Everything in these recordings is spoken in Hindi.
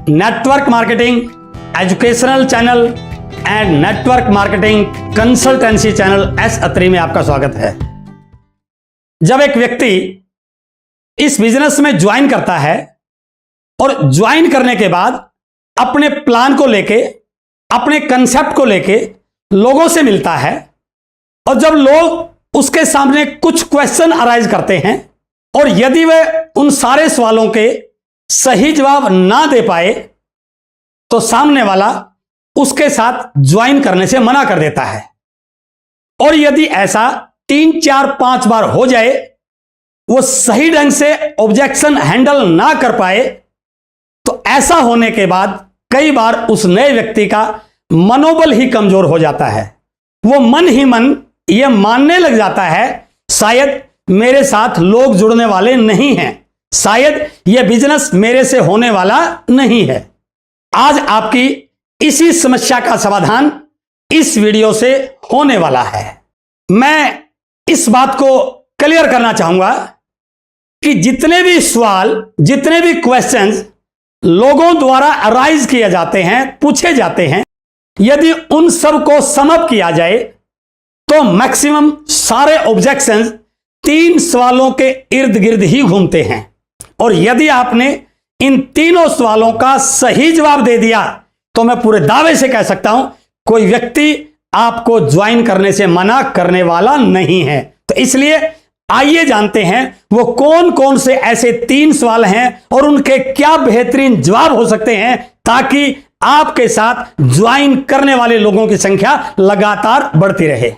Network marketing educational channel and network marketing consultancy channel S Atri में आपका स्वागत है। जब एक व्यक्ति इस बिजनेस में ज्वाइन करता है और ज्वाइन करने के बाद अपने प्लान को लेके, अपने कंसेप्ट को लेके लोगों से मिलता है और जब लोग उसके सामने कुछ क्वेश्चन अराइज करते हैं और यदि वह उन सारे सवालों के सही जवाब ना दे पाए तो सामने वाला उसके साथ ज्वाइन करने से मना कर देता है। और यदि ऐसा 3, 4, 5 बार हो जाए, वो सही ढंग से ऑब्जेक्शन हैंडल ना कर पाए तो ऐसा होने के बाद कई बार उस नए व्यक्ति का मनोबल ही कमजोर हो जाता है। वो मन ही मन यह मानने लग जाता है शायद मेरे साथ लोग जुड़ने वाले नहीं हैं, शायद यह बिजनेस मेरे से होने वाला नहीं है। आज आपकी इसी समस्या का समाधान इस वीडियो से होने वाला है। मैं इस बात को क्लियर करना चाहूंगा कि जितने भी सवाल, जितने भी क्वेश्चंस लोगों द्वारा अराइज किए जाते हैं, पूछे जाते हैं, यदि उन सब को सम अप किया जाए तो मैक्सिमम सारे ऑब्जेक्शंस 3 सवालों के इर्द गिर्द ही घूमते हैं। और यदि आपने इन तीनों सवालों का सही जवाब दे दिया तो मैं पूरे दावे से कह सकता हूं कोई व्यक्ति आपको ज्वाइन करने से मना करने वाला नहीं है। तो इसलिए आइए जानते हैं वो कौन कौन से ऐसे 3 सवाल हैं और उनके क्या बेहतरीन जवाब हो सकते हैं ताकि आपके साथ ज्वाइन करने वाले लोगों की संख्या लगातार बढ़ती रहे।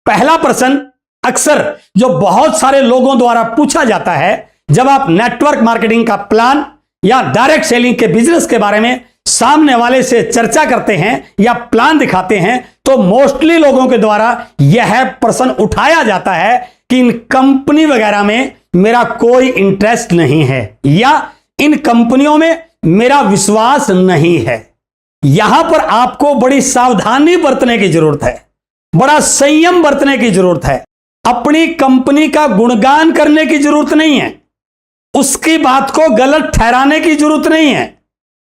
पहला प्रश्न अक्सर जो बहुत सारे लोगों द्वारा पूछा जाता है जब आप नेटवर्क मार्केटिंग का प्लान या डायरेक्ट सेलिंग के बिजनेस के बारे में सामने वाले से चर्चा करते हैं या प्लान दिखाते हैं तो मोस्टली लोगों के द्वारा यह प्रश्न उठाया जाता है कि इन कंपनी वगैरह में मेरा कोई इंटरेस्ट नहीं है या इन कंपनियों में मेरा विश्वास नहीं है। यहां पर आपको बड़ी सावधानी बरतने की जरूरत है, बड़ा संयम बरतने की जरूरत है। अपनी कंपनी का गुणगान करने की जरूरत नहीं है, उसकी बात को गलत ठहराने की जरूरत नहीं है,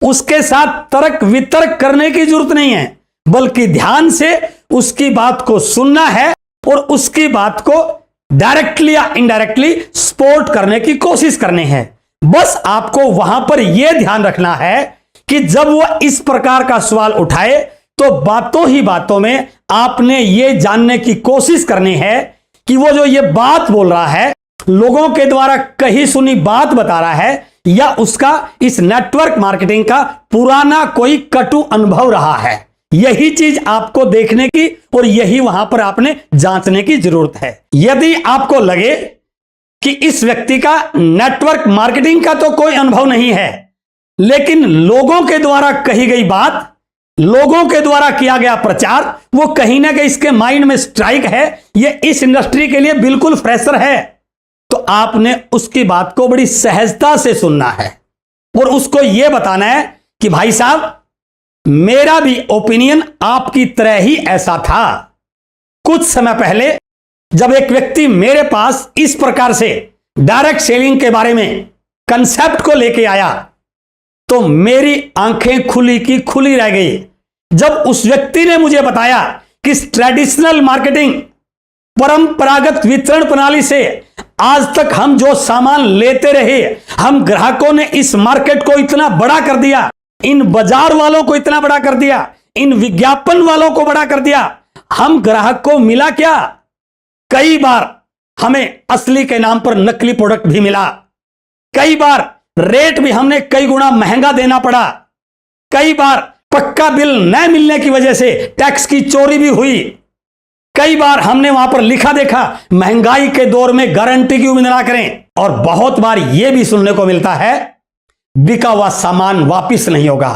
उसके साथ तर्क वितर्क करने की जरूरत नहीं है, बल्कि ध्यान से उसकी बात को सुनना है और उसकी बात को डायरेक्टली या इनडायरेक्टली सपोर्ट करने की कोशिश करनी है। बस आपको वहां पर यह ध्यान रखना है कि जब वह इस प्रकार का सवाल उठाए तो बातों ही बातों में आपने यह जानने की कोशिश करनी है कि वो जो ये बात बोल रहा है लोगों के द्वारा कही सुनी बात बता रहा है या उसका इस नेटवर्क मार्केटिंग का पुराना कोई कटु अनुभव रहा है। यही चीज आपको देखने की और यही वहां पर आपने जांचने की जरूरत है। यदि आपको लगे कि इस व्यक्ति का नेटवर्क मार्केटिंग का तो कोई अनुभव नहीं है लेकिन लोगों के द्वारा कही गई बात, लोगों के द्वारा किया गया प्रचार वो कहीं ना कहीं इसके माइंड में स्ट्राइक है, ये इस इंडस्ट्री के लिए बिल्कुल फ्रेशर है, तो आपने उसकी बात को बड़ी सहजता से सुनना है और उसको यह बताना है कि भाई साहब मेरा भी ओपिनियन आपकी तरह ही ऐसा था। कुछ समय पहले जब एक व्यक्ति मेरे पास इस प्रकार से डायरेक्ट सेलिंग के बारे में कंसेप्ट को लेके आया तो मेरी आंखें खुली की खुली रह गई जब उस व्यक्ति ने मुझे बताया कि ट्रेडिशनल मार्केटिंग, परंपरागत वितरण प्रणाली से आज तक हम जो सामान लेते रहे, हम ग्राहकों ने इस मार्केट को इतना बड़ा कर दिया, इन बाजार वालों को इतना बड़ा कर दिया, इन विज्ञापन वालों को बड़ा कर दिया, हम ग्राहक को मिला क्या? कई बार हमें असली के नाम पर नकली प्रोडक्ट भी मिला, कई बार रेट भी हमने कई गुना महंगा देना पड़ा, कई बार पक्का बिल न मिलने की वजह से टैक्स की चोरी भी हुई, कई बार हमने वहां पर लिखा देखा महंगाई के दौर में गारंटी की उम्मीद ना करें, और बहुत बार यह भी सुनने को मिलता है बिका हुआ सामान वापिस नहीं होगा।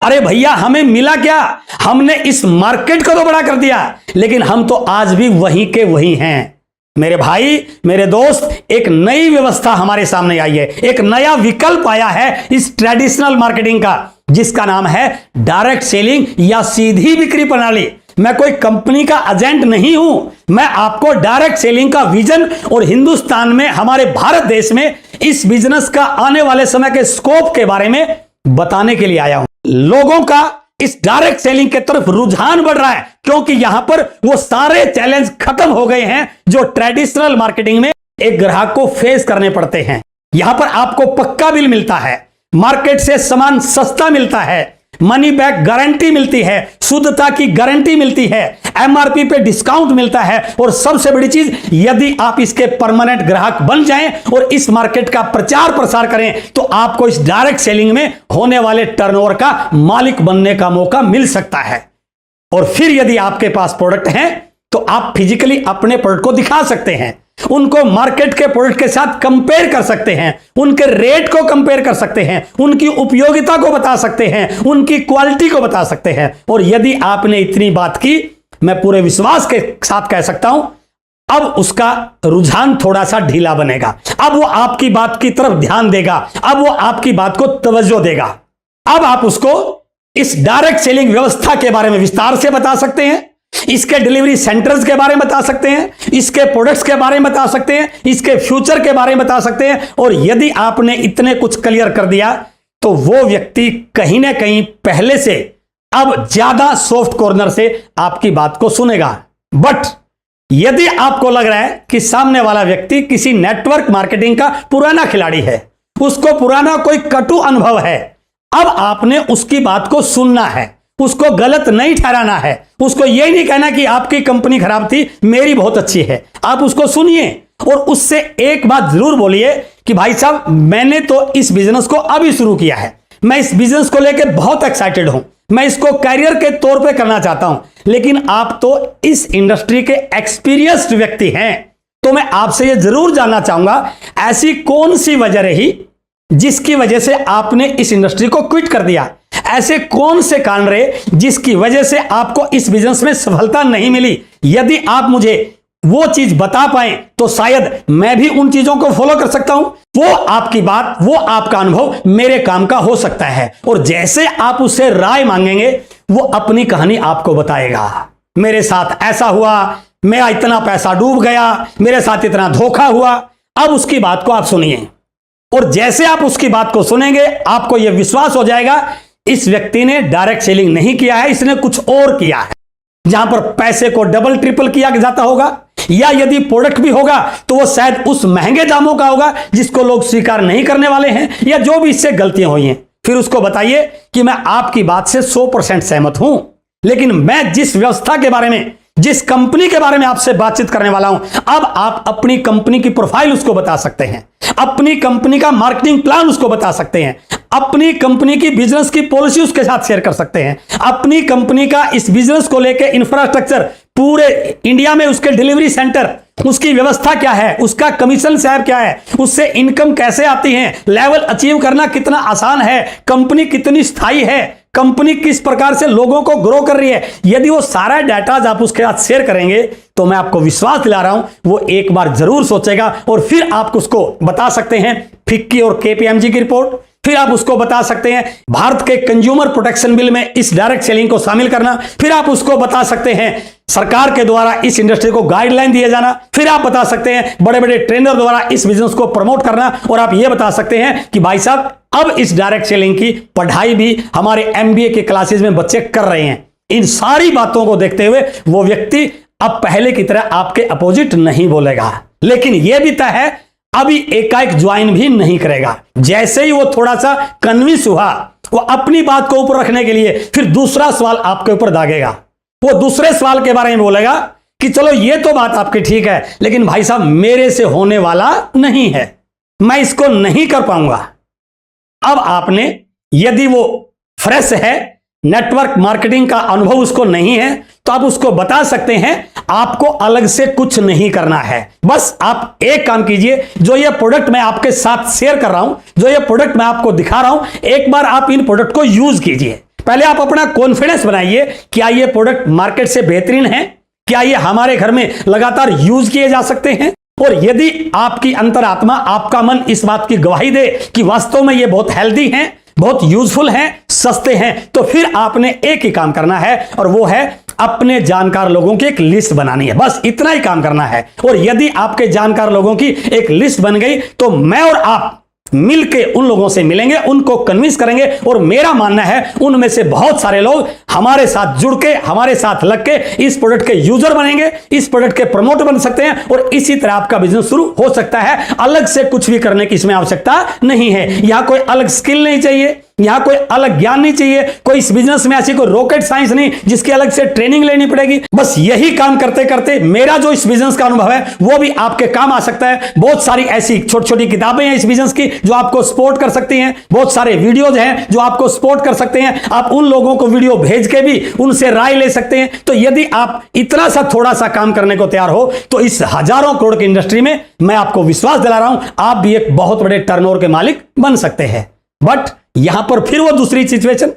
अरे भैया हमें मिला क्या? हमने इस मार्केट को तो बड़ा कर दिया लेकिन हम तो आज भी वहीं के वहीं हैं। मेरे भाई, मेरे दोस्त, एक नई व्यवस्था हमारे सामने आई है, एक नया विकल्प आया है इस ट्रेडिशनल मार्केटिंग का जिसका नाम है डायरेक्ट सेलिंग या सीधी बिक्री प्रणाली। मैं कोई कंपनी का एजेंट नहीं हूं, मैं आपको डायरेक्ट सेलिंग का विजन और हिंदुस्तान में, हमारे भारत देश में इस बिजनेस का आने वाले समय के स्कोप के बारे में बताने के लिए आया हूं। लोगों का इस डायरेक्ट सेलिंग के तरफ रुझान बढ़ रहा है क्योंकि यहां पर वो सारे चैलेंज खत्म हो गए हैं जो ट्रेडिशनल मार्केटिंग में एक ग्राहक को फेस करने पड़ते हैं। यहां पर आपको पक्का बिल मिलता है, मार्केट से सामान सस्ता मिलता है, मनी बैक गारंटी मिलती है, शुद्धता की गारंटी मिलती है, एमआरपी पे डिस्काउंट मिलता है और सबसे बड़ी चीज, यदि आप इसके परमानेंट ग्राहक बन जाएं और इस मार्केट का प्रचार प्रसार करें तो आपको इस डायरेक्ट सेलिंग में होने वाले टर्नओवर का मालिक बनने का मौका मिल सकता है। और फिर यदि आपके पास प्रोडक्ट हैं तो आप फिजिकली अपने प्रोडक्ट को दिखा सकते हैं, उनको मार्केट के प्रोडक्ट के साथ कंपेयर कर सकते हैं, उनके रेट को कंपेयर कर सकते हैं, उनकी उपयोगिता को बता सकते हैं, उनकी क्वालिटी को बता सकते हैं। और यदि आपने इतनी बात की, मैं पूरे विश्वास के साथ कह सकता हूं, अब उसका रुझान थोड़ा सा ढीला बनेगा, अब वो आपकी बात की तरफ ध्यान देगा, अब वो आपकी बात को तवज्जो देगा। अब आप उसको इस डायरेक्ट सेलिंग व्यवस्था के बारे में विस्तार से बता सकते हैं, इसके डिलीवरी सेंटर्स के बारे में बता सकते हैं, इसके प्रोडक्ट्स के बारे में बता सकते हैं, इसके फ्यूचर के बारे में बता सकते हैं। और यदि आपने इतने कुछ क्लियर कर दिया तो वो व्यक्ति कहीं ना कहीं पहले से अब ज्यादा सॉफ्ट कॉर्नर से आपकी बात को सुनेगा। बट यदि आपको लग रहा है कि सामने वाला व्यक्ति किसी नेटवर्क मार्केटिंग का पुराना खिलाड़ी है, उसको पुराना कोई कटु अनुभव है, अब आपने उसकी बात को सुनना है, उसको गलत नहीं ठहराना है, उसको यही नहीं कहना कि आपकी कंपनी खराब थी, मेरी बहुत अच्छी है। आप उसको सुनिए और उससे एक बात जरूर बोलिए कि भाई साहब, मैंने तो इस बिजनेस को अभी शुरू किया है, मैं इस बिजनेस को लेकर बहुत एक्साइटेड हूं, मैं इसको कैरियर के तौर पे करना चाहता हूं, लेकिन आप तो इस इंडस्ट्री के एक्सपीरियंस्ड व्यक्ति हैं, तो मैं आपसे यह जरूर जानना चाहूंगा, ऐसी कौन सी वजह रही जिसकी वजह से आपने इस इंडस्ट्री को क्विट कर दिया? ऐसे कौन से कारण रहे जिसकी वजह से आपको इस बिजनेस में सफलता नहीं मिली? यदि आप मुझे वो चीज बता पाए तो शायद मैं भी उन चीजों को फॉलो कर सकता हूं। वो आपकी बात, वो आपका अनुभव मेरे काम का हो सकता है। और जैसे आप उससे राय मांगेंगे, वो अपनी कहानी आपको बताएगा। मेरे साथ ऐसा हुआ, मेरा इतना पैसा डूब गया, मेरे साथ इतना धोखा हुआ। अब उसकी बात को आप सुनिए और जैसे आप उसकी बात को सुनेंगे, आपको यह विश्वास हो जाएगा इस व्यक्ति ने डायरेक्ट सेलिंग नहीं किया है, इसने कुछ और किया है, जहां पर पैसे को डबल ट्रिपल किया जाता होगा, या यदि प्रोडक्ट भी होगा तो वो शायद उस महंगे दामों का होगा जिसको लोग स्वीकार नहीं करने वाले हैं, या जो भी इससे गलतियां हुई हैं। फिर उसको बताइए कि मैं आपकी बात से 100% सहमत हूं, लेकिन मैं जिस व्यवस्था के बारे में, जिस कंपनी के बारे में आपसे बातचीत करने वाला हूं, अब आप अपनी कंपनी की प्रोफाइल उसको बता सकते हैं, अपनी कंपनी का मार्केटिंग प्लान उसको बता सकते हैं, अपनी कंपनी की बिजनेस की पॉलिसी उसके साथ शेयर कर सकते हैं, अपनी कंपनी का इस बिजनेस को लेकर इंफ्रास्ट्रक्चर, पूरे इंडिया में उसके डिलीवरी सेंटर, उसकी व्यवस्था क्या है, उसका कमीशन स्लैब क्या है, उससे इनकम कैसे आती है, लेवल अचीव करना कितना आसान है, कंपनी कितनी स्थायी है, कंपनी किस प्रकार से लोगों को ग्रो कर रही है। यदि वो सारा डाटा आप उसके साथ शेयर करेंगे तो मैं आपको विश्वास दिला रहा हूं, वो एक बार जरूर सोचेगा और फिर आप उसको बता सकते हैं फिक्की और केपीएमजी की रिपोर्ट, फिर आप उसको बता सकते हैं भारत के कंज्यूमर प्रोटेक्शन बिल में इस डायरेक्ट सेलिंग को शामिल करना, फिर आप उसको बता सकते हैं सरकार के द्वारा इस इंडस्ट्री को गाइडलाइन दिए जाना, फिर आप बता सकते हैं बड़े बड़े ट्रेनर द्वारा इस बिजनेस को प्रमोट करना, और आप यह बता सकते हैं कि भाई साहब, अब इस डायरेक्ट सेलिंग की पढ़ाई भी हमारे एमबीए के क्लासेस में बच्चे कर रहे हैं। इन सारी बातों को देखते हुए वो व्यक्ति अब पहले की तरह आपके अपोजिट नहीं बोलेगा, लेकिन यह भी तय है अभी एकाएक ज्वाइन भी नहीं करेगा। जैसे ही वो थोड़ा सा कन्विंस हुआ, वो अपनी बात को ऊपर रखने के लिए फिर दूसरा सवाल आपके ऊपर दागेगा। वो दूसरे सवाल के बारे में बोलेगा कि चलो ये तो बात आपकी ठीक है, लेकिन भाई साहब मेरे से होने वाला नहीं है, मैं इसको नहीं कर पाऊंगा। अब आपने, यदि वो फ्रेश है, नेटवर्क मार्केटिंग का अनुभव उसको नहीं है, तो आप उसको बता सकते हैं आपको अलग से कुछ नहीं करना है, बस आप एक काम कीजिए, जो ये प्रोडक्ट मैं आपके साथ शेयर कर रहा हूं, जो ये प्रोडक्ट मैं आपको दिखा रहा हूं, एक बार आप इन प्रोडक्ट को यूज कीजिए। पहले आप अपना कॉन्फिडेंस बनाइए, क्या ये प्रोडक्ट मार्केट से बेहतरीन है, क्या ये हमारे घर में लगातार यूज किए जा सकते हैं। और यदि आपकी अंतरात्मा, आपका मन इस बात की गवाही दे कि वास्तव में ये बहुत हेल्दी हैं, बहुत यूजफुल हैं, सस्ते हैं, तो फिर आपने एक ही काम करना है, और वो है अपने जानकार लोगों की एक लिस्ट बनानी है। बस इतना ही काम करना है। और यदि आपके जानकार लोगों की एक लिस्ट बन गई तो मैं और आप मिलके उन लोगों से मिलेंगे, उनको कन्विंस करेंगे और मेरा मानना है उनमें से बहुत सारे लोग हमारे साथ जुड़ के, हमारे साथ लग के इस प्रोडक्ट के यूजर बनेंगे, इस प्रोडक्ट के प्रमोटर बन सकते हैं और इसी तरह आपका बिजनेस शुरू हो सकता है। अलग से कुछ भी करने की इसमें आवश्यकता नहीं है। यहां कोई अलग स्किल नहीं चाहिए, यहां कोई अलग ज्ञान नहीं चाहिए, कोई इस बिजनेस में ऐसी कोई रॉकेट साइंस नहीं जिसकी अलग से ट्रेनिंग लेनी पड़ेगी। बस यही काम करते करते मेरा जो इस बिजनेस का अनुभव है वो भी आपके काम आ सकता है। बहुत सारी ऐसी छोटी छोटी किताबें हैं इस बिजनेस की जो आपको सपोर्ट कर सकती हैं, बहुत सारे वीडियोज हैं जो आपको सपोर्ट कर सकते हैं। आप उन लोगों को वीडियो भेज के भी उनसे राय ले सकते हैं। तो यदि आप इतना सा थोड़ा सा काम करने को तैयार हो तो इस हजारों करोड़ की इंडस्ट्री में मैं आपको विश्वास दिला रहा हूं आप भी एक बहुत बड़े टर्नओवर के मालिक बन सकते हैं। बट यहां पर फिर वो दूसरी सिचुएशन,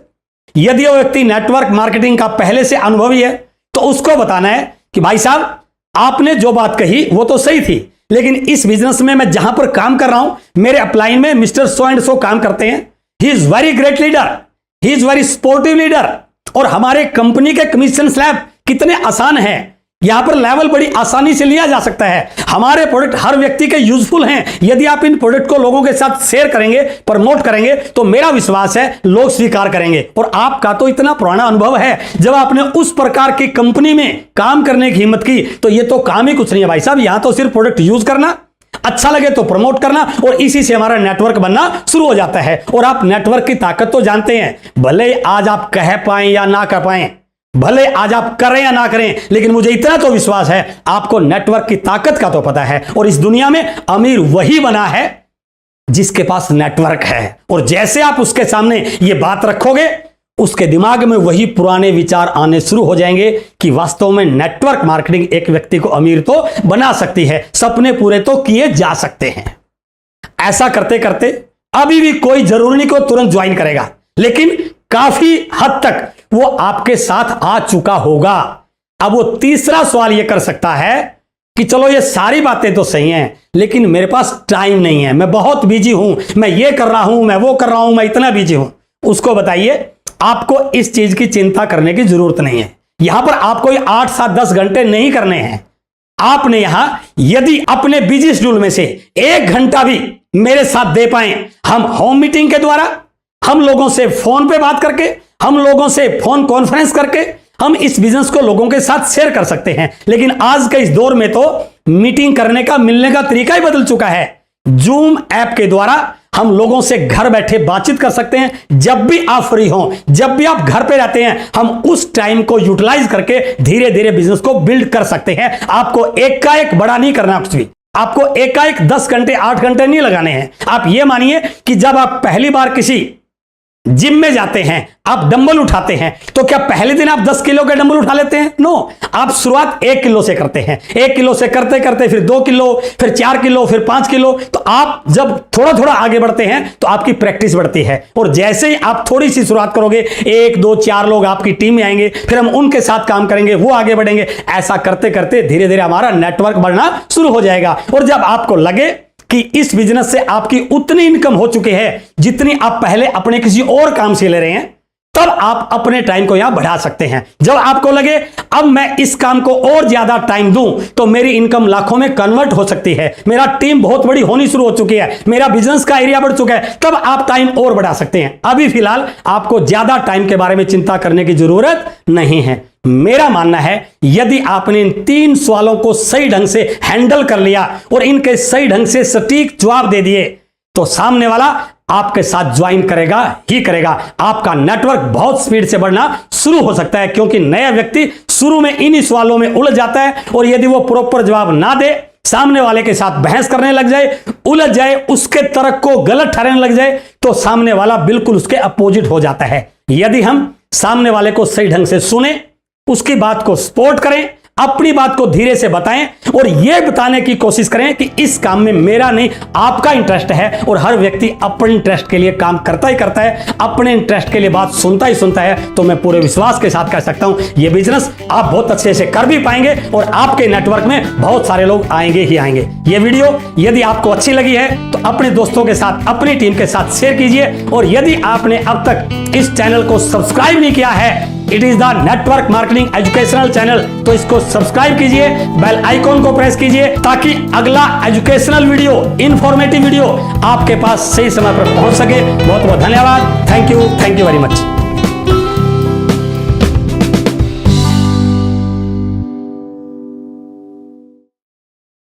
यदि वो व्यक्ति नेटवर्क मार्केटिंग का पहले से अनुभवी है तो उसको बताना है कि भाई साहब आपने जो बात कही वो तो सही थी, लेकिन इस बिजनेस में मैं जहां पर काम कर रहा हूं मेरे अपलाइन में मिस्टर सो एंड सो काम करते हैं, he is very great leader, he is very supportive leader और हमारे कंपनी के कमीशन स्लैब कितने आसान हैं, यहां पर लेवल बड़ी आसानी से लिया जा सकता है, हमारे प्रोडक्ट हर व्यक्ति के यूजफुल हैं। यदि आप इन प्रोडक्ट को लोगों के साथ शेयर करेंगे, प्रमोट करेंगे तो मेरा विश्वास है लोग स्वीकार करेंगे। और आपका तो इतना पुराना अनुभव है, जब आपने उस प्रकार की कंपनी में काम करने की हिम्मत की तो ये तो काम ही कुछ नहीं है भाई साहब। यहां तो सिर्फ प्रोडक्ट यूज करना, अच्छा लगे तो प्रमोट करना और इसी से हमारा नेटवर्क बनना शुरू हो जाता है। और आप नेटवर्क की ताकत तो जानते हैं, भले आज आप कह पाएं या ना कह पाएं, भले आज आप करें या ना करें, लेकिन मुझे इतना तो विश्वास है आपको नेटवर्क की ताकत का तो पता है। और इस दुनिया में अमीर वही बना है जिसके पास नेटवर्क है। और जैसे आप उसके सामने ये बात रखोगे उसके दिमाग में वही पुराने विचार आने शुरू हो जाएंगे कि वास्तव में नेटवर्क मार्केटिंग एक व्यक्ति को अमीर तो बना सकती है, सपने पूरे तो किए जा सकते हैं। ऐसा करते करते अभी भी कोई जरूरी नहीं को तुरंत ज्वाइन करेगा, लेकिन काफी हद तक वो आपके साथ आ चुका होगा। अब वो तीसरा सवाल ये कर सकता है कि चलो ये सारी बातें तो सही हैं, लेकिन मेरे पास टाइम नहीं है, मैं बहुत बिजी हूं, मैं ये कर रहा हूं, मैं वो कर रहा हूं, मैं इतना बिजी हूं। उसको बताइए आपको इस चीज की चिंता करने की जरूरत नहीं है। यहां पर आपको 8, 7, 10 घंटे नहीं करने हैं। आपने यहां यदि अपने बिजी शेड्यूल में से 1 घंटा भी मेरे साथ दे पाए, हम होम मीटिंग के द्वारा, हम लोगों से फोन पे बात करके, हम लोगों से फोन कॉन्फ्रेंस करके हम इस बिजनेस को लोगों के साथ शेयर कर सकते हैं। लेकिन आज के इस दौर में तो मीटिंग करने का, मिलने का तरीका ही बदल चुका है। जूम ऐप के द्वारा हम लोगों से घर बैठे बातचीत कर सकते हैं। जब भी आप फ्री हो, जब भी आप घर पे रहते हैं, हम उस टाइम को यूटिलाइज करके धीरे धीरे बिजनेस को बिल्ड कर सकते हैं। आपको एक का एक बड़ा नहीं करना, कुछ भी आपको एकाएक 10 घंटे 8 घंटे नहीं लगाने हैं। आप ये मानिए कि जब आप पहली बार किसी जिम में जाते हैं, आप डंबल उठाते हैं, तो क्या पहले दिन आप 10 किलो के डंबल उठा लेते हैं? नो, आप शुरुआत 1 किलो से करते हैं। 1 किलो से करते करते फिर 2 किलो, फिर 4 किलो, फिर 5 किलो। तो आप जब थोड़ा थोड़ा आगे बढ़ते हैं तो आपकी प्रैक्टिस बढ़ती है। और जैसे ही आप थोड़ी सी शुरुआत करोगे, 1, 2, 4 लोग आपकी टीम में आएंगे, फिर हम उनके साथ काम करेंगे, वो आगे बढ़ेंगे। ऐसा करते करते धीरे धीरे हमारा नेटवर्क बढ़ना शुरू हो जाएगा। और जब आपको लगे कि इस बिजनेस से आपकी उतनी इनकम हो चुकी है जितनी आप पहले अपने किसी और काम से ले रहे हैं, तब आप अपने टाइम को यहां बढ़ा सकते हैं। जब आपको लगे अब मैं इस काम को और ज्यादा टाइम दूं तो मेरी इनकम लाखों में कन्वर्ट हो सकती है, मेरा टीम बहुत बड़ी होनी शुरू हो चुकी है, मेरा बिजनेस का एरिया बढ़ चुका है, तब आप टाइम और बढ़ा सकते हैं। अभी फिलहाल आपको ज्यादा टाइम के बारे में चिंता करने की जरूरत नहीं है। मेरा मानना है यदि आपने इन 3 सवालों को सही ढंग से हैंडल कर लिया और इनके सही ढंग से सटीक जवाब दे दिए तो सामने वाला आपके साथ ज्वाइन करेगा ही करेगा। आपका नेटवर्क बहुत स्पीड से बढ़ना शुरू हो सकता है, क्योंकि नया व्यक्ति शुरू में इन्हीं सवालों में उलझ जाता है और यदि वो प्रॉपर जवाब ना दे, सामने वाले के साथ बहस करने लग जाए, उलझ जाए, उसके तर्क को गलत ठहराने लग जाए, तो सामने वाला बिल्कुल उसके अपोजिट हो जाता है। यदि हम सामने वाले को सही ढंग से सुने, उसकी बात को सपोर्ट करें, अपनी बात को धीरे से बताएं और यह बताने की कोशिश करें कि इस काम में मेरा नहीं आपका इंटरेस्ट है, और हर व्यक्ति अपने इंटरेस्ट के लिए काम करता ही करता है, अपने इंटरेस्ट के लिए बात सुनता ही सुनता है, तो मैं पूरे विश्वास के साथ कह सकता हूं यह बिजनेस आप बहुत अच्छे से कर भी पाएंगे और आपके नेटवर्क में बहुत सारे लोग आएंगे ही आएंगे। यह वीडियो यदि आपको अच्छी लगी है तो अपने दोस्तों के साथ, अपनी टीम के साथ शेयर कीजिए, और यदि आपने अब तक इस चैनल को सब्सक्राइब नहीं किया है it is the network marketing educational channel. तो इसको सब्सक्राइब कीजिए, बेल आइकॉन को प्रेस कीजिए ताकि अगला एजुकेशनल वीडियो, इंफॉर्मेटिव वीडियो आपके पास सही समय पर पहुंच सके। बहुत बहुत धन्यवाद। Thank you very much.